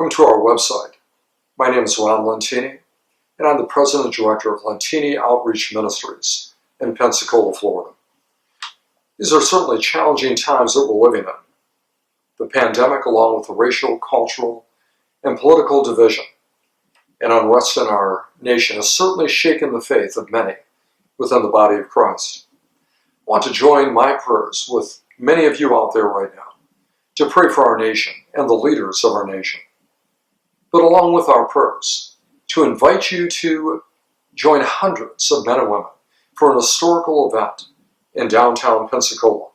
Welcome to our website. My name is Ron Lentini, and I'm the President and Director of Lentini Outreach Ministries in Pensacola, Florida. These are certainly challenging times that we're living in. The pandemic, along with the racial, cultural, and political division and unrest in our nation, has certainly shaken the faith of many within the body of Christ. I want to join my prayers with many of you out there right now to pray for our nation and the leaders of our nation. But along with our prayers, to invite you to join hundreds of men and women for an historical event in downtown Pensacola.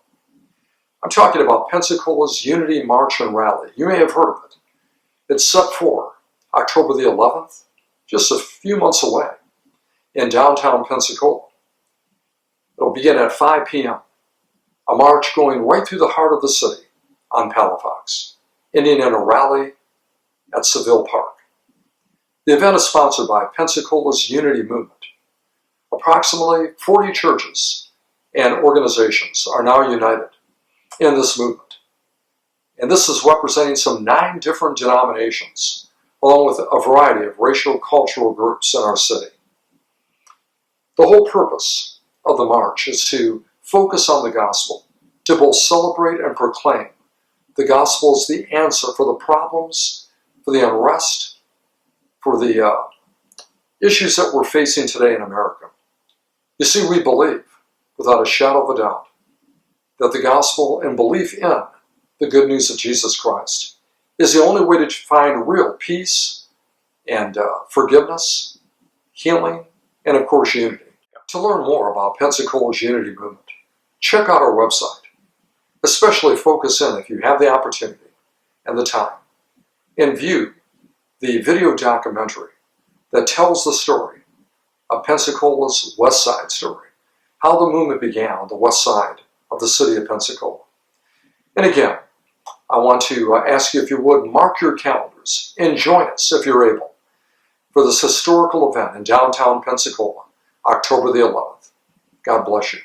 I'm talking about Pensacola's Unity March and Rally. You may have heard of it. It's set for October the 11th, just a few months away, in downtown Pensacola. It'll begin at 5 p.m. A march going right through the heart of the city on Palafox, ending in a rally at Seville Park. The event is sponsored by Pensacola's Unity Movement. Approximately 40 churches and organizations are now united in this movement. And this is representing some 9 different denominations, along with a variety of racial, cultural groups in our city. The whole purpose of the march is to focus on the gospel, to both celebrate and proclaim the gospel is the answer for the problems, for the unrest, for the issues that we're facing today in America. You see, we believe, without a shadow of a doubt, that the gospel and belief in the good news of Jesus Christ is the only way to find real peace and forgiveness, healing, and of course unity. To learn more about Pensacola's Unity Movement, check out our website. Especially focus in, if you have the opportunity and the time, and view the video documentary that tells the story of Pensacola's West Side story, how the movement began on the west side of the city of Pensacola. And again, I want to ask you, if you would, mark your calendars and join us, if you're able, for this historical event in downtown Pensacola, October the 11th. God bless you.